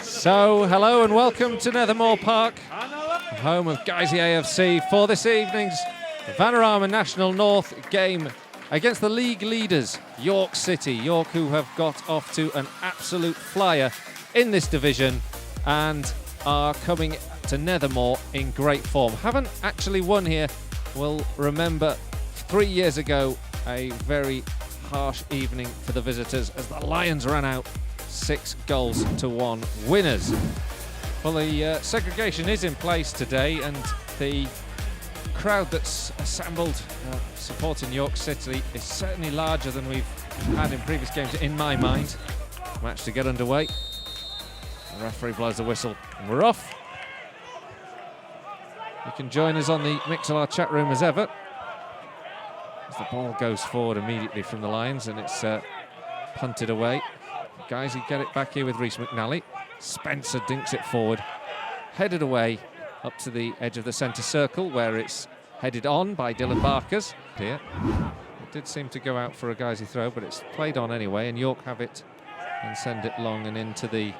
So, hello and welcome to Nethermoor Park, home of Guiseley AFC, for this evening's Vanarama National North game against the league leaders, York City. York, who have got off to an absolute flyer in this division and are coming to Nethermoor in great form. Haven't actually won here. We'll remember 3 years ago, a very harsh evening for the visitors as the Lions ran out 6-1 winners. Well, the segregation is in place today, and the crowd that's assembled supporting York City is certainly larger than we've had in previous games, in my mind. Match to get underway. The referee blows the whistle and we're off. You can join us on the Mixlr chat room as ever, as the ball goes forward immediately from the Lions and it's punted away. Guys, who get it back here with Reece McNally. Spencer dinks it forward, headed away up to the edge of the centre circle, where it's headed on by Dylan Barkers. Here, it did seem to go out for a Guiseley throw, but it's played on anyway, and York have it and send it long and into the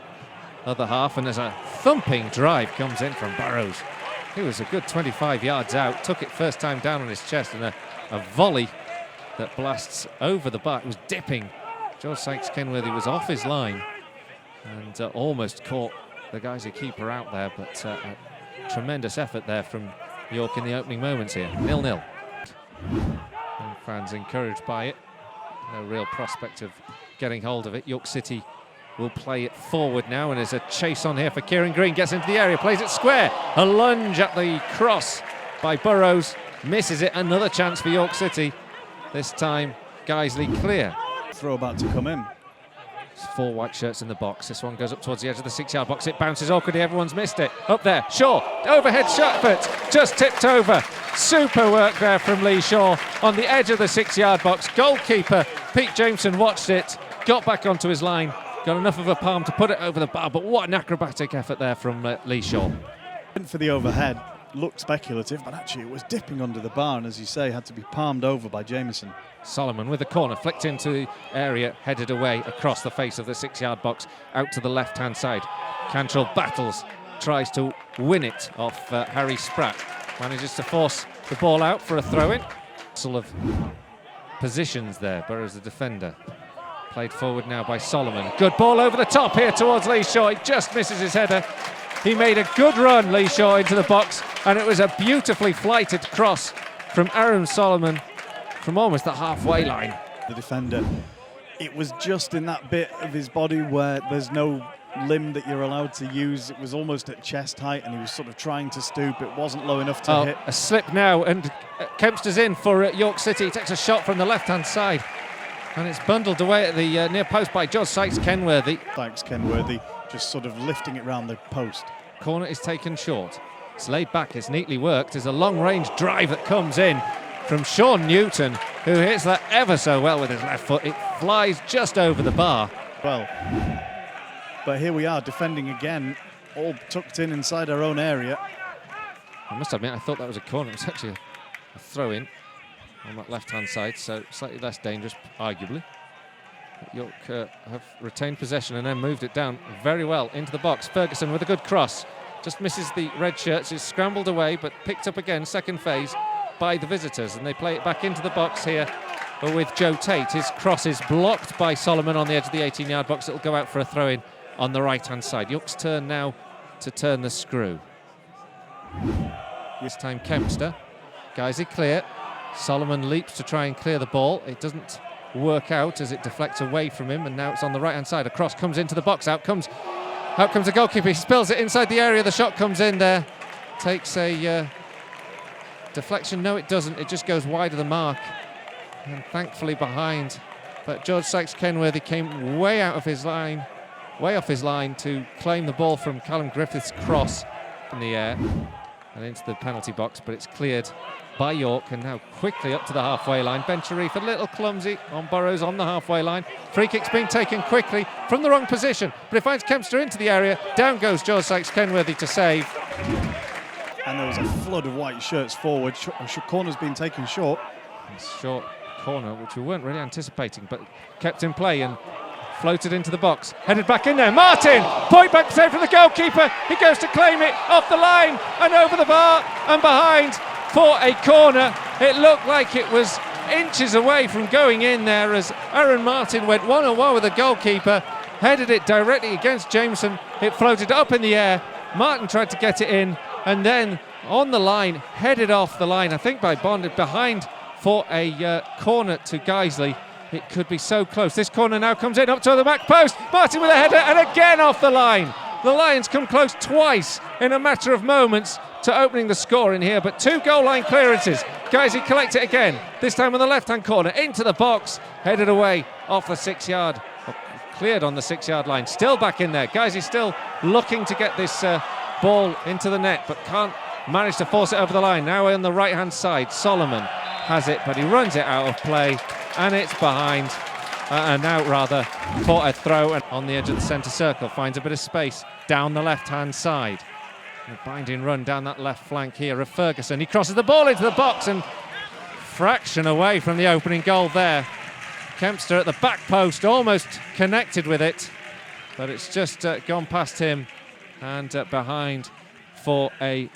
other half. And there's a thumping drive comes in from Burrows. He was a good 25 yards out, took it first time down on his chest, and a volley that blasts over the bar. It was dipping. George Sykes-Kenworthy was off his line and almost caught the Guiseley keeper out there, but a tremendous effort there from York in the opening moments here. 0-0. And fans encouraged by it. No real prospect of getting hold of it. York City will play it forward now, and there's a chase on here for Kieran Green. Gets into the area, plays it square. A lunge at the cross by Burrows. Misses it. Another chance for York City. This time, Guiseley clear. Throw about to come in. There's 4 white shirts in the box. This one goes up towards the edge of the 6-yard box. It bounces awkwardly. Everyone's missed it. Up there, Shaw. Overhead shot put. Just tipped over. Super work there from Lee Shaw on the edge of the 6-yard box. Goalkeeper Pete Jameson watched it, got back onto his line, got enough of a palm to put it over the bar, but what an acrobatic effort there from Lee Shaw. For the overhead, looked speculative, but actually it was dipping under the bar, and as you say, had to be palmed over by Jameson. Solomon with the corner, flicked into the area, headed away across the face of the 6-yard box, out to the left-hand side. Cantrell battles, tries to win it off Harry Spratt. Manages to force the ball out for a throw-in. Sort of positions there, Burrows the defender. Played forward now by Solomon. Good ball over the top here towards Lee Shaw. He just misses his header. He made a good run, Lee Shaw, into the box, and it was a beautifully flighted cross from Aaron Solomon from almost the halfway line. The defender, it was just in that bit of his body where there's no limb that you're allowed to use. It was almost at chest height, and he was sort of trying to stoop. It wasn't low enough to hit. A slip now, and Kempster's in for York City. He takes a shot from the left-hand side, and it's bundled away at the near post by George Sykes-Kenworthy. Sykes-Kenworthy just sort of lifting it round the post. Corner is taken short. It's laid back, it's neatly worked. There's a long-range drive that comes in from Sean Newton, who hits that ever so well with his left foot. It flies just over the bar. Well, but here we are defending again, all tucked in inside our own area. I must admit, I thought that was a corner. It was actually a throw-in on that left-hand side, so slightly less dangerous, arguably. York have retained possession and then moved it down very well into the box. Ferguson with a good cross. Just misses the red shirts. It's scrambled away, but picked up again, second phase, by the visitors, and they play it back into the box here with Joe Tate. His cross is blocked by Solomon on the edge of the 18-yard box. It'll go out for a throw-in on the right-hand side. York's turn now to turn the screw. This time Kempster. Guiseley clear. Solomon leaps to try and clear the ball. It doesn't work out as it deflects away from him, and now it's on the right-hand side. A cross comes into the box. Out comes the goalkeeper. He spills it inside the area. The shot comes in there. Takes a deflection. No, it doesn't. It just goes wide of the mark, and thankfully behind. But George Sykes-Kenworthy came way off his line to claim the ball from Callum Griffith's cross in the air and into the penalty box, but it's cleared by York, and now quickly up to the halfway line. Ben Sharif a little clumsy on Burrows on the halfway line. Free kick's being taken quickly from the wrong position, but it finds Kempster into the area. Down goes George Sykes-Kenworthy to save. And there was a flood of white shirts forward. Corner's been taken short. Short corner, which we weren't really anticipating, but kept in play, and floated into the box, headed back in there. Martin, point back save from the goalkeeper. He goes to claim it off the line and over the bar and behind for a corner. It looked like it was inches away from going in there as Aaron Martin went one-on-one with the goalkeeper, headed it directly against Jameson. It floated up in the air. Martin tried to get it in and then on the line, headed off the line, I think by Bond, behind for a corner to Guiseley. It could be so close. This corner now comes in up to the back post. Martin with a header and again off the line. The Lions come close twice in a matter of moments to opening the score in here, but 2 goal line clearances. Guiseley collect it again, this time on the left-hand corner, into the box, headed away off the 6-yard, cleared on the 6-yard line. Still back in there. Guiseley still looking to get this ball into the net, but can't manage to force it over the line. Now on the right-hand side, Solomon has it, but he runs it out of play, and it's behind, and out rather, for a throw. And on the edge of the centre circle, finds a bit of space down the left-hand side. A binding run down that left flank here of Ferguson. He crosses the ball into the box and fraction away from the opening goal there. Kempster at the back post, almost connected with it, but it's just gone past him and behind for a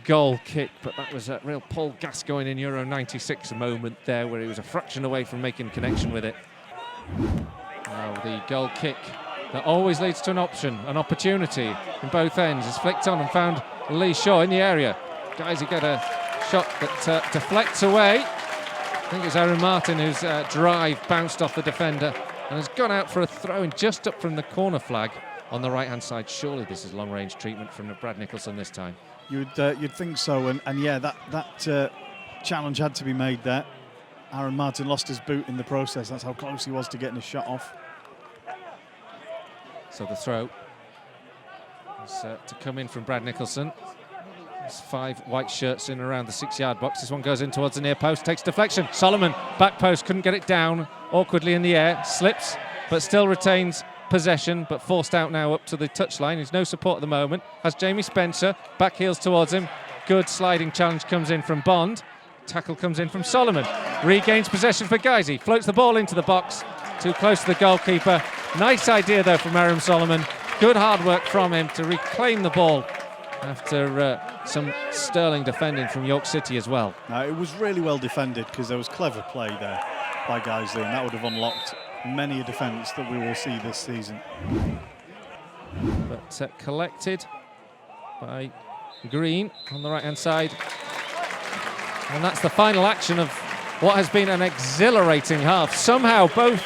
goal kick. But that was a real Paul Gascoigne in Euro 96 moment there, where he was a fraction away from making connection with it. Now the goal kick that always leads to an option, an opportunity in both ends, is flicked on and found Lee Shaw in the area. Guiseley get a shot that deflects away. I think it's Aaron Martin whose drive bounced off the defender and has gone out for a throw-in just up from the corner flag on the right-hand side. Surely this is long-range treatment from Brad Nicholson this time. You'd think so, and yeah, that challenge had to be made there. Aaron Martin lost his boot in the process. That's how close he was to getting his shot off. So the throw is to come in from Brad Nicholson. There's 5 white shirts in around the 6-yard box. This one goes in towards the near post, takes deflection. Solomon, back post, couldn't get it down. Awkwardly in the air, slips, but still retains possession, but forced out now up to the touchline. There's no support at the moment. Has Jamie Spencer, back heels towards him. Good sliding challenge comes in from Bond. Tackle comes in from Solomon. Regains possession for Guiseley. Floats the ball into the box. Too close to the goalkeeper. Nice idea though from Aaron Solomon. Good hard work from him to reclaim the ball after some sterling defending from York City as well. It was really well defended because there was clever play there by Guiseley, and that would have unlocked many a defence that we will see this season. But collected by Green on the right-hand side. And that's the final action of what has been an exhilarating half. Somehow both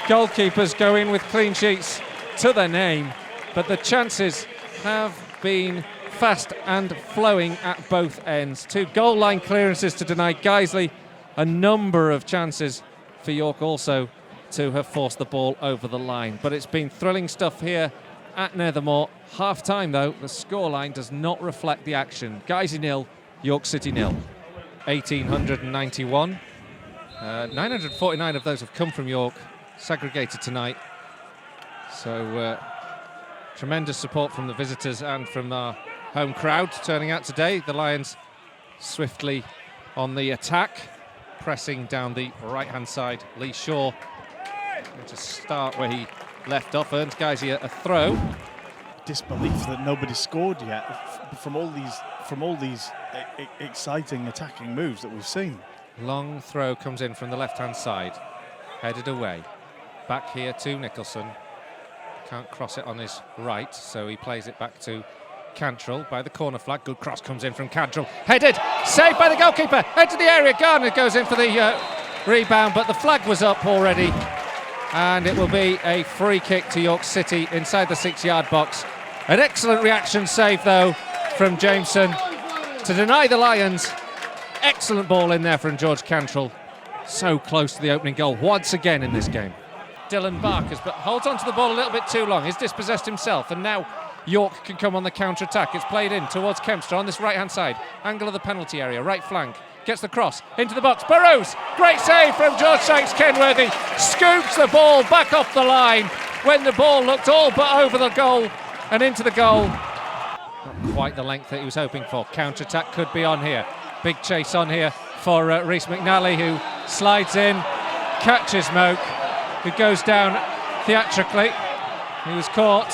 goalkeepers go in with clean sheets to their name, but the chances have been fast and flowing at both ends. 2 goal line clearances to deny Guiseley a number of chances for York also to have forced the ball over the line. But it's been thrilling stuff here at Nethermoor. Half time though, the scoreline does not reflect the action. Guiseley 0, York City 0. 1,891. 949 of those have come from York, segregated tonight. So tremendous support from the visitors and from our home crowd turning out today. The Lions swiftly on the attack, pressing down the right-hand side. Lee Shaw to start where he left off, earns Guiseley a throw. Disbelief that nobody scored yet from all these exciting attacking moves that we've seen. Long throw comes in from the left-hand side, headed away. Back here to Nicholson. Can't cross it on his right, so he plays it back to Cantrell by the corner flag. Good cross comes in from Cantrell. Headed, saved by the goalkeeper. Head to the area. Gardner goes in for the rebound, but the flag was up already. And it will be a free kick to York City inside the 6-yard box. An excellent reaction save, though, from Jameson to deny the Lions. Excellent ball in there from George Cantrell. So close to the opening goal once again in this game. Dylan Barkers, but holds onto the ball a little bit too long. He's dispossessed himself, and now York can come on the counter-attack. It's played in towards Kempster on this right-hand side. Angle of the penalty area, right flank. Gets the cross into the box. Burrows, great save from George Sykes-Kenworthy. Scoops the ball back off the line when the ball looked all but over the goal and into the goal. Not quite the length that he was hoping for. Counter-attack could be on here. Big chase on here for Rhys McNally, who slides in, catches Moke, who goes down theatrically. He was caught,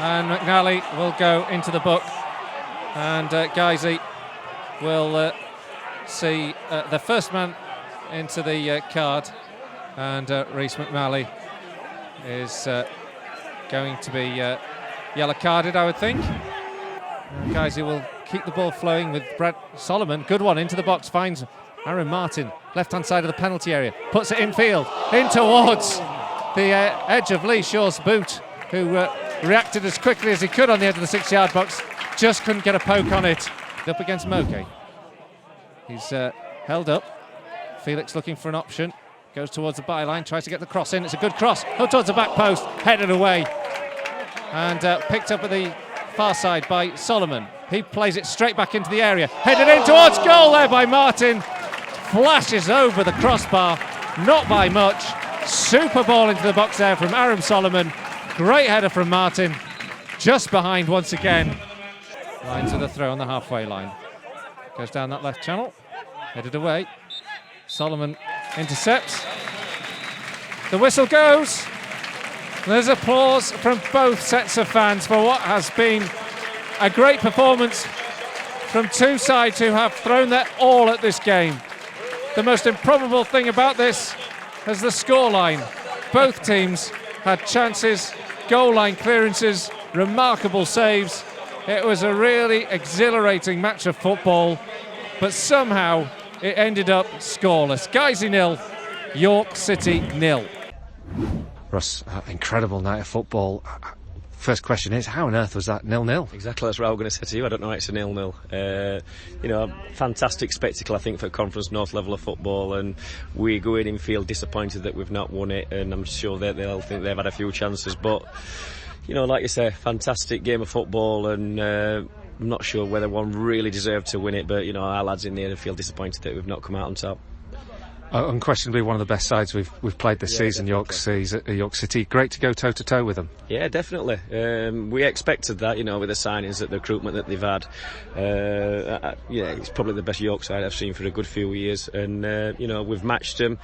and McNally will go into the book, and Guiseley will see the first man into the card, and Rhys McNally is going to be yellow carded, I would think. Guiseley will keep the ball flowing with Brad Solomon. Good one into the box, finds Aaron Martin, left-hand side of the penalty area, puts it infield, in towards the edge of Lee Shaw's boot, who reacted as quickly as he could on the edge of the 6-yard box, just couldn't get a poke on it. Up against Moke. He's held up. Felix looking for an option, goes towards the byline, tries to get the cross in. It's a good cross, hooked towards the back post, headed away, and picked up at the far side by Solomon. He plays it straight back into the area, headed in towards goal there by Martin. Flashes over the crossbar, not by much. Super ball into the box there from Aaron Solomon. Great header from Martin, just behind once again. Lines with a throw on the halfway line. Goes down that left channel, headed away. Solomon intercepts. The whistle goes. There's applause from both sets of fans for what has been a great performance from two sides who have thrown their all at this game. The most improbable thing about this is the scoreline. Both teams had chances, goal line clearances, remarkable saves. It was a really exhilarating match of football, but somehow it ended up scoreless. Guiseley 0, York City 0. Russ, incredible night of football. First question is, how on earth was that 0-0? Exactly, that's what I was going to say to you. I don't know why it's a 0-0. Fantastic spectacle, I think, for Conference North level of football, and we go in and feel disappointed that we've not won it, and I'm sure that they'll think they've had a few chances, but like you say, fantastic game of football, and I'm not sure whether one really deserved to win it, but our lads in there feel disappointed that we've not come out on top. Unquestionably one of the best sides we've played this season, York City. Great to go toe-to-toe with them. Yeah, definitely. We expected that, with the signings, the recruitment that they've had. It's probably the best York side I've seen for a good few years, and we've matched them.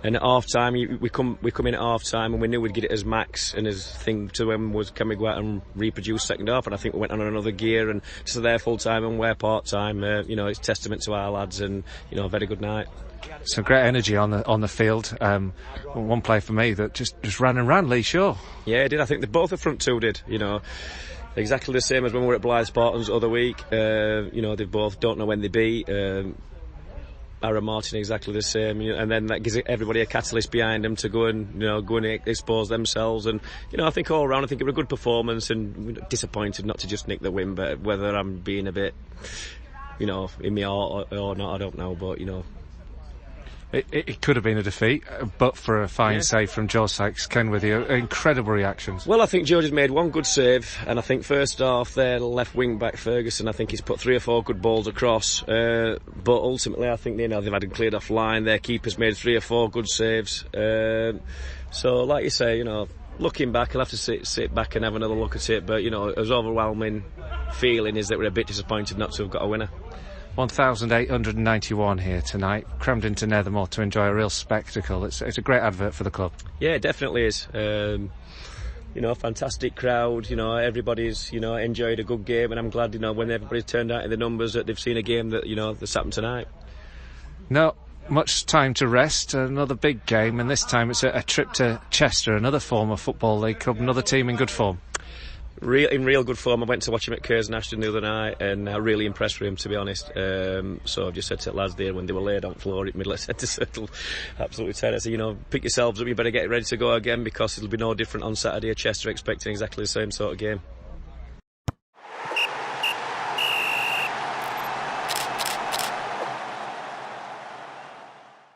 And at half time, we come in at half time, and we knew we'd get it as max. And his thing to him was, can we go out and reproduce second half? And I think we went on another gear, and just there full time and we're part time. It's testament to our lads, and a very good night. Some great energy on the field. One player for me that just ran and ran, Lee Shaw. Yeah, it did. I think both the front two did. Exactly the same as when we were at Blythe Spartans the other week. They both don't know when they beat. Aaron Martin exactly the same, and then that gives everybody a catalyst behind them to go and expose themselves. And I think all round, I think it was a good performance, and disappointed not to just nick the win. But whether I'm being a bit, in my heart or not, I don't know. But It could have been a defeat, but for a fine save from Joe Sykes. Ken with you, incredible reactions. Well, I think George has made one good save, and I think first half their left wing back Ferguson, I think he's put 3 or 4 good balls across, but ultimately I think they've had him cleared off line. Their keeper's made 3 or 4 good saves, so like you say, looking back, I'll have to sit back and have another look at it, but as overwhelming feeling is that we're a bit disappointed not to have got a winner. 1,891 here tonight, crammed into Nethermoor to enjoy a real spectacle. It's a great advert for the club. Yeah, it definitely is. Fantastic crowd. Everybody's enjoyed a good game, and I'm glad when everybody's turned out in the numbers that they've seen a game that that's happened tonight. No much time to rest. Another big game, and this time it's a trip to Chester, another former Football League club, another team in good form. In real good form. I went to watch him at Curzon Ashton the other night, and I really impressed with him, to be honest. So I've just said to the lads there when they were laid on floor at middle of centre circle, absolutely terrible. So, pick yourselves up, you better get ready to go again, because it'll be no different on Saturday at Chester, expecting exactly the same sort of game.